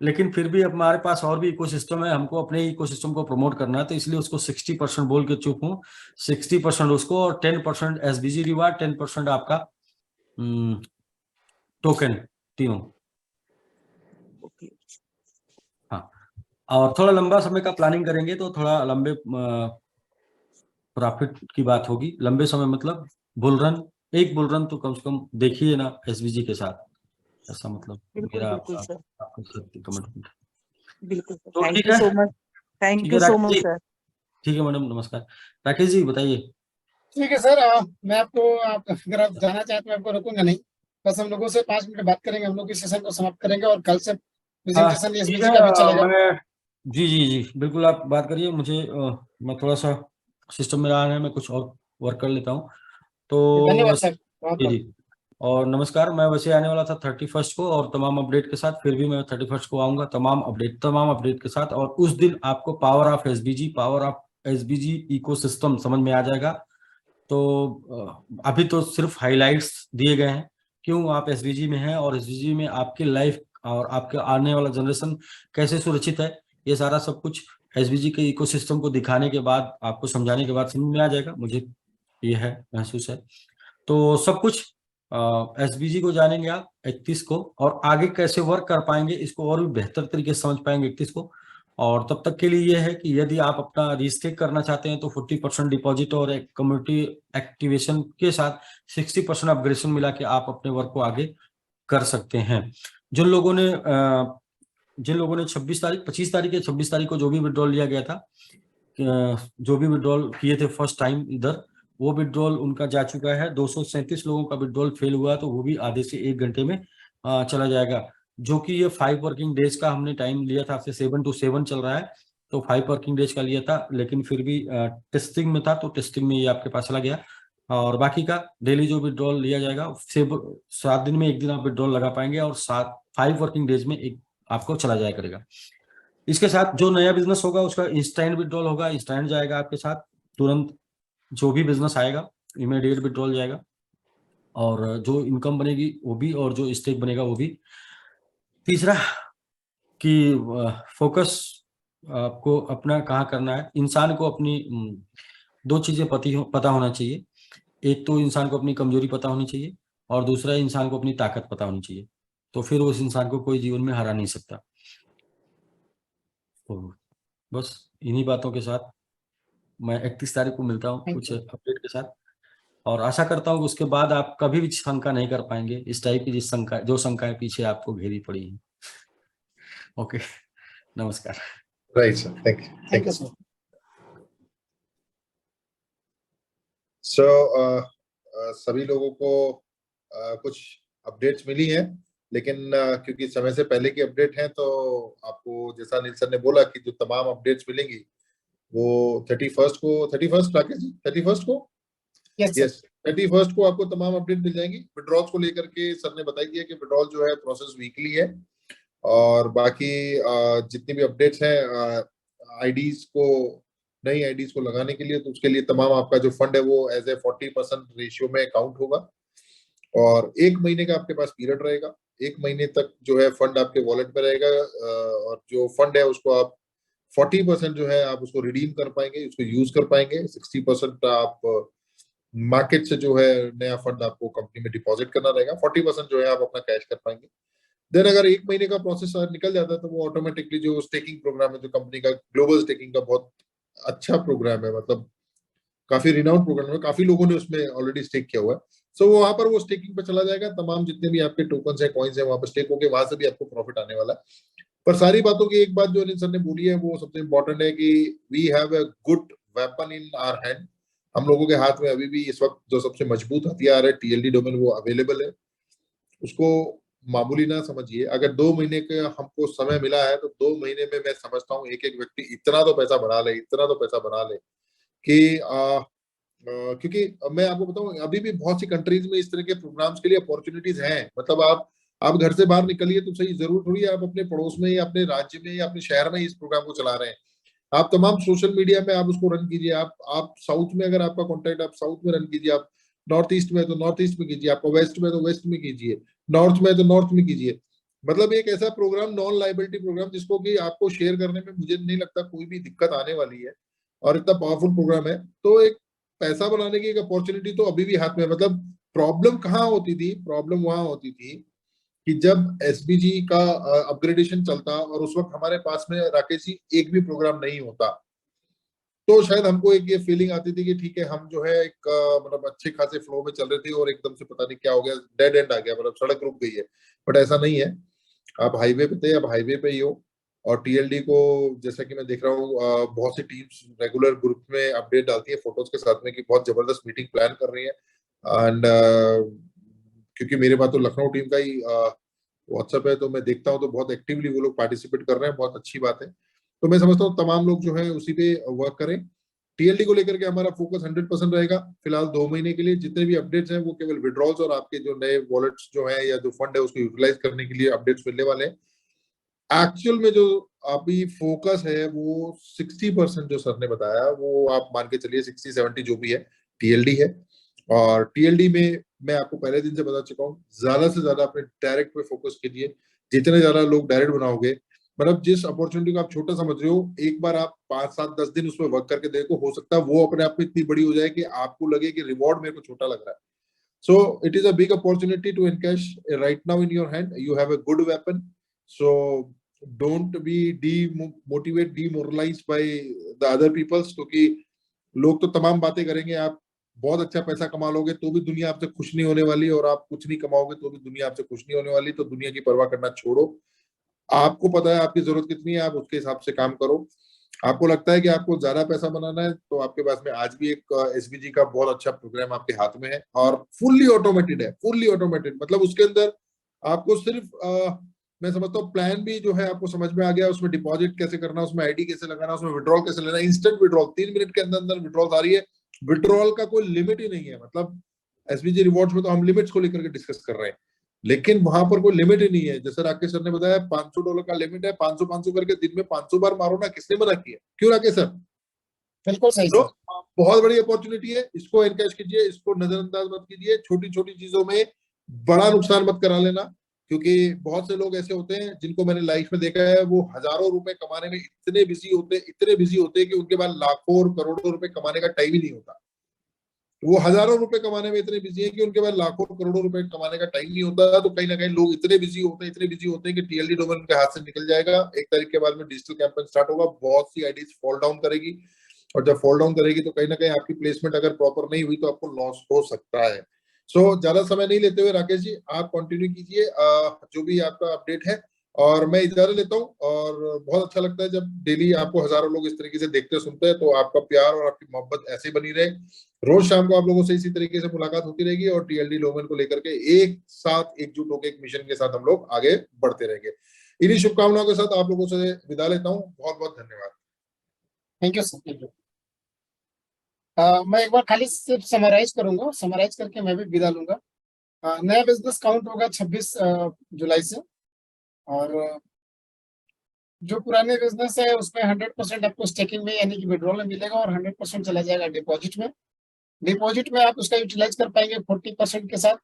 लेकिन फिर भी हमारे पास और भी इकोसिस्टम है, हमको अपने इकोसिस्टम को प्रमोट करना है, तो इसलिए उसको 60% बोल के चुप हूँ। 60% उसको, और 10% एसबीजी रिवार्ड, 10% आपका टोकन, तीनों।
ओके
हाँ, और थोड़ा लंबा समय का प्लानिंग करेंगे तो थोड़ा लंबे प्रॉफिट की बात होगी। लंबे समय मतलब बुल रन, एक बुल रन तो कम से कम देखिए ना एसबीजी के साथ, ऐसा मतलब
बिल्कुल
मेरा
बिल्कुल सर,
आपको कमिटमेंट।
बिल्कुल सर।
तो
थैंक
ठीक
यू
है,
सो मच, थैंक
ठीक
यू
है
सो
राकेश
मच
जी,
सर।
ठीक है मैडम, नमस्कार। राकेश जी बताइए।
ठीक है सर, मैं आपको अगर आप जाना चाहें तो मैं आपको रोकूंगा नहीं। बस हम लोगों से 5 मिनट बात करेंगे, हम लोग इस सेशन को समाप्त करेंगे, और कल से
हाँ
प्रेजेंटेशन
ठीक
एसबीजी
है,
का भी चलेगा।
मैं जी जी जी बिल्कुल, आप बात करिए। मुझे मैं थोड़ा सा सिस्टम में रहा है, मैं कुछ और वर्क कर लेता हूँ। तो
धन्यवाद
वैसे
सर, बहुत
जी
बहुत।
जी, और नमस्कार। मैं वैसे आने वाला था 31st को, और तमाम अपडेट के साथ, फिर भी मैं 31st को आऊंगा तमाम अपडेट के साथ। और उस दिन आपको power of SBG, power of SBG ecosystem समझ में आ जाएगा। तो अभी तो सिर्फ हाइलाइट्स दिए गए हैं, क्यों आप एसबीजी में हैं और एसबीजी में आपकी लाइफ और आपके आने वाला जनरेशन कैसे सुरक्षित है, ये सारा सब कुछ एसबीजी के इकोसिस्टम को दिखाने के बाद, आपको समझाने के बाद समझ में आ जाएगा, मुझे ये है महसूस है। तो सब कुछ एसबीजी को जानेंगे आप 31 को, और आगे कैसे वर्क कर पाएंगे इसको और भी बेहतर तरीके से समझ पाएंगे 31 को। और तब तक के लिए ये है कि यदि आप अपना रजिस्ट्रेट करना चाहते हैं तो 40% डिपॉजिट और एक कम्युनिटी एक्टिवेशन के साथ 60% अपग्रेडेशन मिला के आप अपने वर्क को आगे कर सकते हैं। जिन लोगों ने 25 तारीख या 26 तारीख को जो भी विड्रॉल लिया गया था, जो भी विड्रॉल किए थे फर्स्ट टाइम इधर, वो विड्रॉल उनका जा चुका है। 237 लोगों का विड्रॉल फेल हुआ, तो वो भी आधे से 1 घंटे में चला जाएगा। जो कि ये 5 वर्किंग डेज का हमने टाइम लिया था, आपसे 7 to 7 चल रहा है, तो 5 वर्किंग डेज का लिया था, लेकिन फिर भी टेस्टिंग में था, तो टेस्टिंग में ये आपके पास चला गया। और बाकी का डेली जो विड्रॉल लिया जाएगा 7 दिन में 1 दिन आप विड्रॉल लगा पाएंगे, और 5 वर्किंग डेज में एक आपको चला जाया करेगा। इसके साथ जो नया बिजनेस होगा उसका इंस्टेंट विड्रॉल होगा, इंस्टेंट जाएगा आपके साथ तुरंत, जो भी बिजनेस आएगा इमीडिएट विड्रॉल जाएगा, और जो इनकम बनेगी वो भी, और जो स्टेक बनेगा वो भी। तीसरा कि फोकस आपको अपना कहाँ करना है। इंसान को अपनी 2 चीजें पता होना चाहिए। एक तो इंसान को अपनी कमजोरी पता होनी चाहिए, और दूसरा इंसान को अपनी ताकत पता होनी चाहिए, तो फिर उस इंसान को कोई जीवन में हरा नहीं सकता। तो बस इन्हीं बातों के साथ मैं 31 तारीख को मिलता हूँ कुछ अपडेट के साथ, और आशा करता हूँ कि उसके बाद आप कभी भी शंका नहीं कर पाएंगे इस टाइप की जो शंकाएं पीछे आपको घेरी पड़ी हैं। ओके, नमस्कार।
Right sir, thank you.
Thank you sir.
So सभी लोगों को कुछ अपडेट्स मिली हैं, लेकिन क्योंकि समय से पहले की अपडेट है, तो आपको जैसा अनिल सर ने बोला कि जो तमाम अपडेट्स मिलेंगी वो 31st राकेश जी, 31st को, यस 31st को आपको तमाम अपडेट मिल जाएंगी। विड्रॉल्स को लेकर के सर ने बताई दिया कि विड्रॉल जो है प्रोसेस वीकली है, और बाकी जितनी भी अपडेट्स हैं आईडीज को, नई आईडीज को लगाने के लिए, तो उसके लिए तमाम आपका जो फंड है वो एज ए 40% रेशियो में काउंट होगा, और 1 महीने का आपके पास पीरियड रहेगा। 1 महीने तक जो है फंड आपके वॉलेट में रहेगा, और जो फंड है उसको आप 40% जो है आप उसको रिडीम कर पाएंगे, उसको यूज कर पाएंगे। 60% आप मार्केट से जो है नया फंड आपको कंपनी में डिपॉजिट करना रहेगा, 40% जो है आप अपना कैश कर पाएंगे। देन अगर 1 महीने का प्रोसेस निकल जाता है तो वो ऑटोमेटिकली जो स्टेकिंग प्रोग्राम है, जो कंपनी का ग्लोबल स्टेकिंग का बहुत अच्छा प्रोग्राम है, मतलब काफी रिनाउंड प्रोग्राम है, काफी लोगों ने उसमें ऑलरेडी स्टेक किया हुआ है, सो वहां पर वो स्टेकिंग पे चला जाएगा। तमाम जितने भी आपके टोकन्स है, कॉइन्स है, वहां पर स्टेक होंगे, वहां से भी आपको प्रॉफिट आने वाला है। पर सारी बातों की एक बात जो अनिल सर ने बोली है वो सबसे इम्पोर्टेंट है कि we have a good weapon in our hand. हम लोगों के हाथ में अभी भी इस वक्त जो सबसे मजबूत हथियार है टीएलडी डोमेन, वो अवेलेबल है। उसको मामूली ना समझिए। अगर 2 महीने का हमको समय मिला है तो 2 महीने में मैं समझता हूँ एक एक व्यक्ति इतना तो पैसा बना ले, इतना तो पैसा बना ले कि क्योंकि मैं आपको बताऊं अभी भी बहुत सी कंट्रीज में इस तरह के प्रोग्राम्स के लिए अपॉर्चुनिटीज हैं। मतलब आप घर से बाहर निकलिए तो सही, जरूर थोड़ी आप अपने पड़ोस में या अपने राज्य में या अपने शहर में इस प्रोग्राम को चला रहे हैं। आप तमाम सोशल मीडिया में आप उसको रन कीजिए। आप साउथ में अगर आपका कॉन्टेक्ट, आप साउथ में रन कीजिए। आप नॉर्थ ईस्ट में तो नॉर्थ ईस्ट में कीजिए, आपका वेस्ट में तो वेस्ट में कीजिए, नॉर्थ में तो नॉर्थ में कीजिए। मतलब एक ऐसा प्रोग्राम, नॉन लाइबिलिटी प्रोग्राम, जिसको कि आपको शेयर करने में मुझे नहीं लगता कोई भी दिक्कत आने वाली है, और इतना पावरफुल प्रोग्राम है। तो एक पैसा बनाने की एक अपॉर्चुनिटी तो अभी भी हाथ में है। मतलब प्रॉब्लम कहाँ होती थी? प्रॉब्लम वहां होती थी कि जब एसबीजी का अपग्रेडेशन चलता और उस वक्त हमारे पास में राकेश जी एक भी प्रोग्राम नहीं होता, तो शायद हमको एक ये फीलिंग आती थी कि ठीक है, हम जो है एक मतलब अच्छे खासे फ्लो में चल रहे थे और एकदम से पता नहीं क्या हो गया, डेड एंड आ गया, मतलब सड़क रुक गई है। बट ऐसा नहीं है। आप हाईवे पे थे, अब हाईवे पे ही हो। और टीएलडी को जैसा कि मैं देख रहा हूँ बहुत सी टीम्स रेगुलर ग्रुप में अपडेट डालती है फोटोज के साथ में कि बहुत जबरदस्त मीटिंग प्लान कर रही है। एंड क्योंकि मेरे पास तो लखनऊ टीम का ही व्हाट्सएप है, तो मैं देखता हूँ तो बहुत एक्टिवली वो लोग पार्टिसिपेट कर रहे हैं, बहुत अच्छी बात है। तो मैं समझता हूँ तमाम लोग जो है उसी पे वर्क करें। टीएलडी को लेकर के हमारा फोकस 100% रहेगा फिलहाल 2 महीने के लिए। जितने भी अपडेट्स हैं वो केवल विड्रॉल्स और आपके जो नए वॉलेट्स जो है या जो फंड है उसको यूटिलाइज करने के लिए अपडेट्स मिलने वाले हैं। एक्चुअल में जो अभी फोकस है वो 60% जो सर ने बताया, वो आप मान के चलिए 60-70 जो भी है टीएलडी है। और टीएलडी में मैं आपको पहले दिन से बता चुका हूँ, ज्यादा से ज्यादा अपने डायरेक्ट पे फोकस कीजिए। जितने ज्यादा लोग डायरेक्ट बनाओगे, मतलब जिस अपॉर्चुनिटी को आप छोटा समझ रहे हो, एक बार आप 5-7-10 दिन उसमें वर्क करके देखो, हो सकता है वो अपने आप में इतनी बड़ी हो जाए कि आपको लगे कि रिवॉर्ड मेरे को छोटा लग रहा है। So it is a big opportunity to encash right now in your hand. You have a good weapon. So don't be demoralized by the other peoples, क्योंकि लोग तो तमाम बातें करेंगे। आप बहुत अच्छा पैसा कमा लोगे तो भी दुनिया आपसे खुश नहीं होने वाली, और आप कुछ नहीं कमाओगे तो भी दुनिया आपसे खुश नहीं होने वाली। तो दुनिया की परवाह करना छोड़ो। आपको पता है आपकी जरूरत कितनी है, आप उसके हिसाब से काम करो। आपको लगता है कि आपको ज्यादा पैसा बनाना है, तो आपके पास में आज भी एक एसबीजी का बहुत अच्छा प्रोग्राम आपके हाथ में है, और फुल्ली ऑटोमेटेड है। फुल्ली ऑटोमेटेड मतलब उसके अंदर आपको सिर्फ मैं समझता हूँ प्लान भी जो है आपको समझ में आ गया। उसमें डिपॉजिट कैसे करना, उसमें आईडी कैसे लगाना, उसमें विड्रॉल कैसे लेना, इंस्टेंट विड्रॉल 3 मिनट के अंदर अंदर विड्रॉल आ रही है। विड्रॉल का कोई लिमिट ही नहीं है। मतलब एसबीजी रिवॉर्ड्स में तो हम लिमिट्स को लेकर के डिस्कस कर रहे हैं, लेकिन वहां पर कोई लिमिट ही नहीं है। जैसे राकेश सर ने बताया $500 का लिमिट है, 500 करके दिन में 500 बार मारो ना, किसने मना किया? क्यों राकेश सर?
बिल्कुल सही
तो
सर।
बहुत बड़ी अपॉर्चुनिटी है, इसको एनकैश कीजिए, इसको नजरअंदाज मत कीजिए। छोटी छोटी चीजों में बड़ा नुकसान मत करा लेना, क्योंकि बहुत से लोग ऐसे होते हैं जिनको मैंने लाइफ में देखा है, वो हजारों रुपए कमाने में इतने बिजी होते हैं कि उनके पास लाखों और करोड़ों रुपए कमाने का टाइम ही नहीं होता। वो हजारों रुपए कमाने में इतने बिजी है कि उनके पास लाखों करोड़ों रुपए कमाने का टाइम नहीं होता। तो कहीं ना कहीं लोग इतने बिजी होते हैं कि टीएलडी डोमेन उनके हाथ से निकल जाएगा। 1 तारीख के बाद में डिजिटल कैंपेन स्टार्ट होगा, बहुत सी आईडीज फॉल डाउन करेगी, और जब फॉल डाउन करेगी तो कहीं ना कहीं आपकी प्लेसमेंट अगर प्रॉपर नहीं हुई तो आपको लॉस हो सकता है। सो ज्यादा समय नहीं लेते हुए राकेश जी आप कंटिन्यू कीजिए जो भी आपका अपडेट है, और मैं इजाजत लेता हूँ। और बहुत अच्छा लगता है जब डेली आपको हजारों लोग इस तरीके से देखते सुनते हैं। तो आपका प्यार और आपकी मोहब्बत ऐसे बनी रहे। रोज शाम को आप लोगों से इसी तरीके से मुलाकात होती रहेगी, और टीएलडी डोमेन को लेकर के एक साथ एकजुट होकर एक मिशन के साथ हम लोग आगे बढ़ते रहेंगे। इन्हीं शुभकामनाओं के साथ आप लोगों से विदा लेता हूँ। बहुत बहुत धन्यवाद।
Thank you sir, thank you. मैं एक बार खाली सिर्फ समराइज करूंगा, समराइज करके मैं भी विदा लूंगा। नया बिजनेस काउंट होगा 26 जुलाई से, और जो पुराने बिजनेस है उसमें 100% आपको स्टेकिंग में यानी कि विड्रॉल में मिलेगा, और 100% चला जाएगा डिपॉजिट में। डिपॉजिट में आप उसका यूटिलाइज कर पाएंगे 40% के साथ।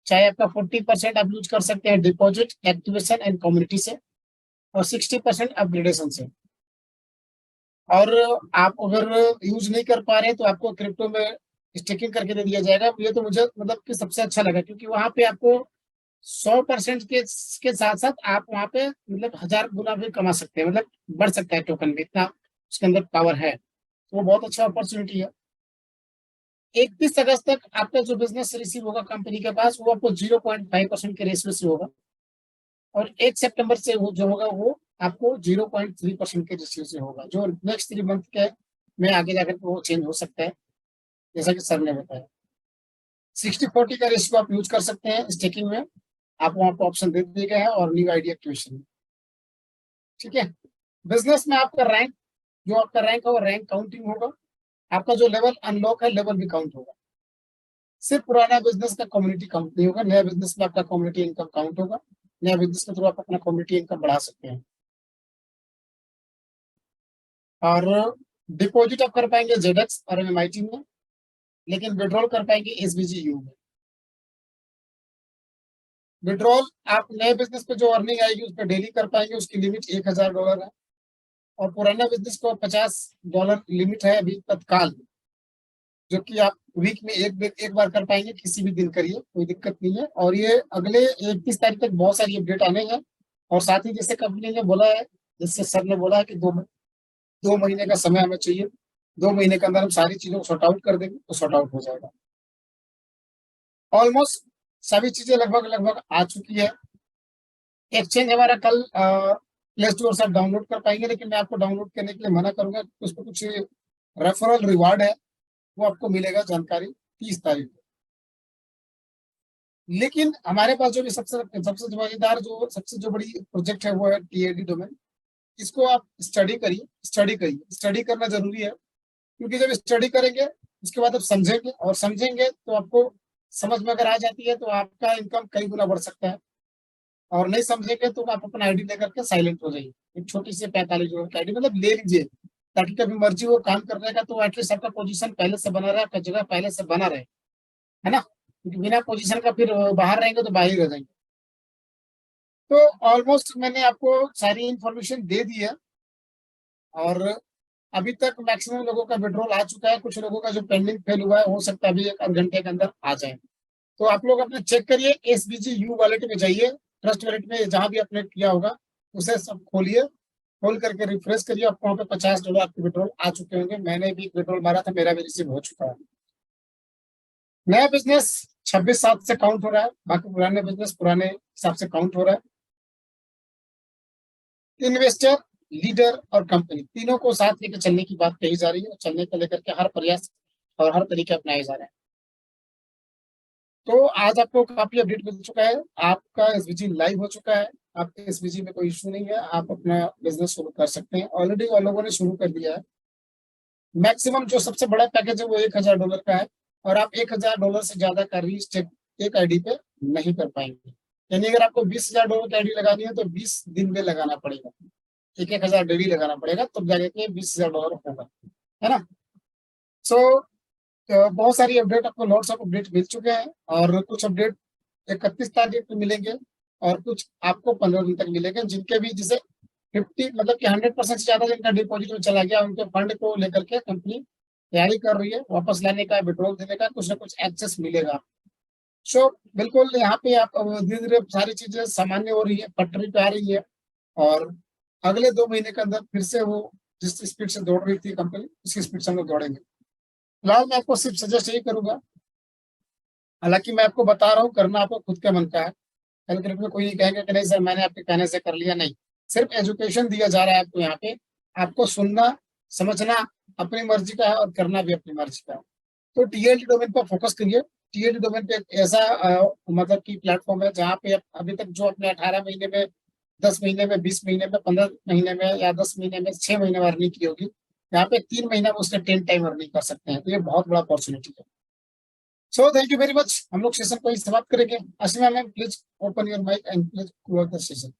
चाहे आपका 40% आप यूज कर सकते हैं डिपॉजिट, एक्टिवेशन एंड कम्युनिटी से, और 60% अपग्रेडेशन से। और आप अगर यूज नहीं कर पा रहे तो आपको क्रिप्टो में स्टेकिंग करके दे दिया जाएगा। ये तो मुझे मतलब कि सबसे अच्छा लगा, क्योंकि वहां पे आपको 100% के साथ साथ आप वहां पे मतलब 1000 गुना भी कमा सकते हैं, मतलब बढ़ सकता है टोकन में, इतना उसके अंदर पावर है। तो वो बहुत अच्छा अपॉर्चुनिटी है। 31 अगस्त तक आपका जो बिजनेस रिसीव होगा कंपनी के पास, वो आपको 0.5% के रेशियो से होगा, और 1 सितंबर से वो जो होगा वो आपको 0.3% के रेशियो से होगा, जो नेक्स्ट 3 मंथ के में आगे जाकर वो चेंज हो सकता है, जैसा कि सर ने बताया। 60-40 का रेशियो आप यूज कर सकते हैं स्टेकिंग में, आप वहां पर ऑप्शन दे दिए गए हैं, और न्यू आईडी एक्टिवेशन में। ठीक है। बिजनेस में आपका रैंक, जो आपका रैंक है वो रैंक काउंटिंग होगा। आपका जो लेवल अनलॉक है, लेवल भी काउंट होगा। सिर्फ पुराना बिजनेस का कम्युनिटी काउंट नहीं होगा, नया बिजनेस में आपका कम्युनिटी इनकम काउंट होगा। नया बिजनेस के थ्रू आप अपना कम्युनिटी इनकम बढ़ा सकते हैं। और डिपॉजिट आप कर पाएंगे जेडेक्स और एमआईटी में, लेकिन विड्रॉल कर पाएंगे एसबीजी में। विड्रॉल आप नए बिजनेस पे जो अर्निंग आएगी उस पर डेली कर पाएंगे, उसकी लिमिट $1000 है। और पुराना बिजनेस को $50 लिमिट है अभी तत्काल, जो कि आप वीक में एक बार कर पाएंगे, किसी भी दिन करिए, कोई दिक्कत नहीं है। और ये अगले 31 तारीख तक बहुत सारी अपडेट आने हैं। और साथ ही जैसे कंपनी ने बोला है, जैसे सर ने बोला है कि 2 महीने का समय हमें चाहिए, 2 महीने के अंदर हम सारी चीजों को सॉर्ट आउट कर देंगे तो सॉर्ट आउट हो जाएगा। ऑलमोस्ट सभी चीजें लगभग आ चुकी है। एक्सचेंज हमारा कल प्ले स्टोर से आप डाउनलोड कर पाएंगे, लेकिन मैं आपको डाउनलोड करने के लिए मना करूंगा, क्योंकि उस पर कुछ रेफरल रिवार्ड है, वो आपको मिलेगा जानकारी 30 तारीख को। लेकिन हमारे पास जो भी सबसे मजेदार सबसे जो बड़ी प्रोजेक्ट है वो है टीएलडी डोमेन। इसको आप स्टडी करना जरूरी है, क्योंकि जब स्टडी करेंगे उसके बाद आप समझेंगे, और समझेंगे तो आपको समझ में अगर आ जाती है तो आपका इनकम कई गुना बढ़ सकता है। और नहीं समझेंगे तो आप अपना आईडी लेकर के साइलेंट हो जाइए। एक छोटी सी 45 डॉलर की आईडी मतलब ले लीजिए, ताकि कभी मर्जी वो काम कर रहेगा तो एटलीस्ट आपका पोजीशन पहले से बना रहे, आपका जगह पहले से बना रहे, है ना, क्योंकि बिना पोजीशन का फिर बाहर रहेंगे तो बाहर ही रह जाएंगे। तो ऑलमोस्ट मैंने आपको सारी इंफॉर्मेशन दे दी है, और अभी तक मैक्सिमम लोगों का विड्रॉल आ चुका है। कुछ लोगों का जो पेंडिंग फेल हुआ है हो सकता है अभी 1 घंटे के अंदर आ जाए। तो आप लोग अपने चेक करिए, SBG U वॉलेट में जाइए, ट्रस्ट वॉलेट में जहां भी आपने किया होगा उसे सब खोलिए, खोल करके रिफ्रेश करिए, आपको वहाँ पे $50 आपके विड्रॉल आ चुके होंगे। मैंने भी विड्रॉल मारा था, मेरा भी रिसीव हो चुका है। नया बिजनेस 26/7 से काउंट हो रहा है, बाकी पुराने बिजनेस पुराने हिसाब से काउंट हो रहा है। इन्वेस्टर, लीडर और कंपनी तीनों को साथ लेकर चलने की बात कही जा रही है, चलने को लेकर के हर प्रयास और हर तरीके अपनाए जा रहे हैं। तो आज आपको काफी अपडेट मिल चुका है, आपका SBG लाइव हो चुका है, आपके SBG में कोई इशू नहीं है, आप अपना बिजनेस शुरू कर सकते हैं। ऑलरेडी और लोगों ने शुरू कर दिया है। मैक्सिमम जो सबसे बड़ा पैकेज है वो $1000 का है, और आप $1000 से ज्यादा का रीच एक आईडी पे नहीं कर पाएंगे। यानी अगर आपको $20,000 की आईडी लगानी है तो 20 दिन में लगाना पड़ेगा, 1,000 डेली लगाना पड़ेगा, तब जाके के $20,000 होगा, है ना। सो बहुत सारी अपडेट आपको, लॉट्स ऑफ अपडेट मिल चुके हैं, और कुछ अपडेट 31 तारीख को मिलेंगे, और कुछ आपको 15 दिन तक मिलेंगे, जिनके भी जैसे 50 मतलब कि 100% से ज्यादा जिनका डिपॉजिट में चला गया, उनके फंड को लेकर के कंपनी तैयारी कर रही है, वापस लाने का, विड्रॉल देने का, कुछ ना कुछ एक्सेस मिलेगा। सो बिल्कुल यहाँ पे आप धीरे धीरे सारी चीजें सामान्य हो रही है, पटरी पे आ रही है, और अगले 2 महीने के अंदर फिर से वो जिस स्पीड से दौड़ रही थी कंपनी, उसी स्पीड से हम लोग दौड़ेंगे। फिलहाल मैं आपको सिर्फ सजेस्ट यही करूंगा, हालांकि मैं आपको बता रहा हूँ, करना आपको खुद के मन का है। कल ग्रुप में कोई कहेगा कि नहीं सर मैंने आपके कहने से कर लिया, नहीं, सिर्फ एजुकेशन दिया जा रहा है आपको यहाँ पे, आपको सुनना समझना अपनी मर्जी का है, और करना भी अपनी मर्जी का है। तो TLD डोमेन पर फोकस करिए। TLD डोमेन पे एक ऐसा मतलब की प्लेटफॉर्म है जहाँ पे अभी तक जो अपने 18 महीने में, 10 महीने में, 20 महीने में, 15 महीने में, या 10 महीने में, 6 महीने में अर्निंग की होगी, यहाँ पे 3 महीना में उसने 10 टाइम अर्निंग कर सकते हैं। तो ये बहुत बड़ा अपॉर्चुनिटी है। So thank you very much. हम लोग सेशन को ही समाप्त करेंगे। Ashima ma'am please open your mike and please close the session.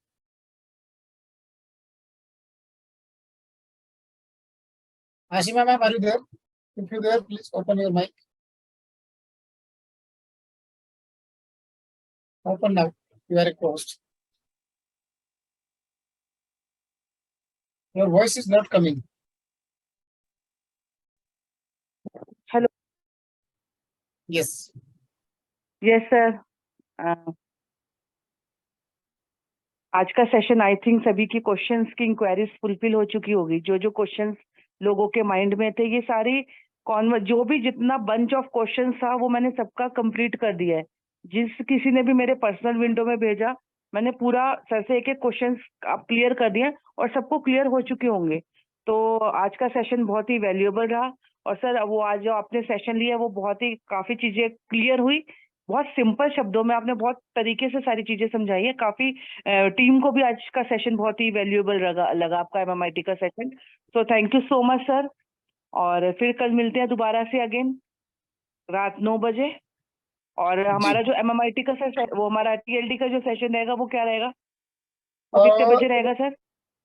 Ashima ma'am, are you there? If you're there, please open your mic. Open now. You are closed. Your voice is not coming.
Hello.
Yes.
Yes, sir. आज का session I think सभी की questions की inquiries fulfil हो चुकी होगी। जो जो क्वेश्चंस लोगों के माइंड में थे, ये सारी जो भी जितना बंच ऑफ क्वेश्चंस था वो मैंने सबका कंप्लीट कर दिया है। जिस किसी ने भी मेरे पर्सनल विंडो में भेजा, मैंने पूरा सर से एक एक क्वेश्चंस क्लियर कर दिया, और सबको क्लियर हो चुके होंगे। तो आज का सेशन बहुत ही वैल्यूएबल रहा, और सर वो आज जो आपने सेशन लिया वो बहुत ही काफी चीजें क्लियर हुई। बहुत सिंपल शब्दों में आपने बहुत तरीके से सारी चीजें समझाई है। काफी टीम को भी आज का सेशन बहुत ही वैल्यूएबल लगा आपका MMIT का सेशन। तो thank you so much sir, और फिर कल मिलते हैं दोबारा से अगेन रात 9 बजे। और हमारा जो MMIT का सेशन, वो हमारा TLD का जो सेशन रहेगा वो क्या रहेगा, वो कितने बजे रहेगा सर?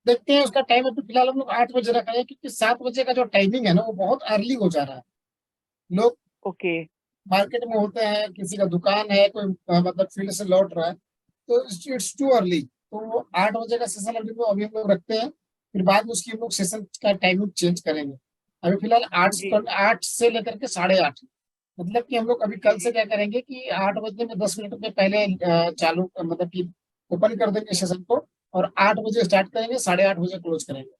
देखते हैं, उसका टाइम अभी फिलहाल हम लोग 8 बजे रखा है, क्योंकि 7 बजे का जो टाइमिंग है ना वो बहुत अर्ली हो जा रहा है। लोग
ओके
मार्केट में होते हैं, किसी का दुकान है, कोई मतलब फील्ड से लौट रहा है, तो इट्स टू अर्ली। तो वो 8 बजे का सेशन अभी हम लोग रखते हैं, फिर बाद में उसकी हम लोग सेशन का टाइमिंग चेंज करेंगे। अभी फिलहाल 8 से लेकर के 8:30, मतलब कि हम लोग अभी कल से क्या करेंगे कि 8 बजने में 10 मिनट में पहले चालू मतलब कि ओपन कर देंगे सेशन को, और 8 बजे स्टार्ट करेंगे, 8:30 बजे क्लोज करेंगे।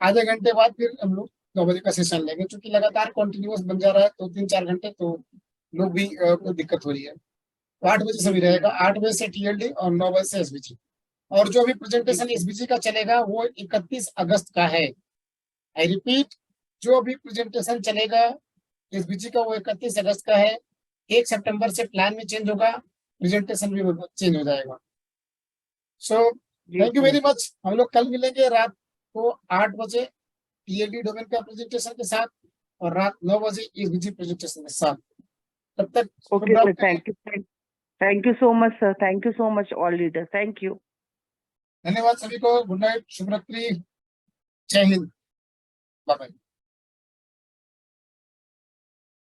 आधे घंटे बाद फिर हम लोग 9 बजे का सेशन लेंगे, क्योंकि लगातार कंटिन्यूअस बन जा रहा है, तो 3-4 घंटे तो लोग भी को दिक्कत हो रही है। तो 8 बजे से भी रहेगा, 8 बजे से TLD और 9 बजे से SBG। और जो भी प्रेजेंटेशन SBG का चलेगा वो 31 अगस्त का है। आई रिपीट, जो भी प्रेजेंटेशन चलेगा SBG का वो 31 अगस्त का है। 1 सितंबर से प्लान में चेंज होगा, प्रेजेंटेशन भी चेंज हो जाएगा। सो थैंक यू वेरी मच। हम लोग कल मिलेंगे रात को 8 बजे TLD डोमेन का प्रेजेंटेशन के साथ, और रात 9 बजे SBG प्रेजेंटेशन के साथ। तब तक
okay sir, thank you thank you so much sir, thank you so much all leader, thank you.
धन्यवाद सभी को, गुड नाइट, शुभ रात्रि, जय हिंद, बाय बाय।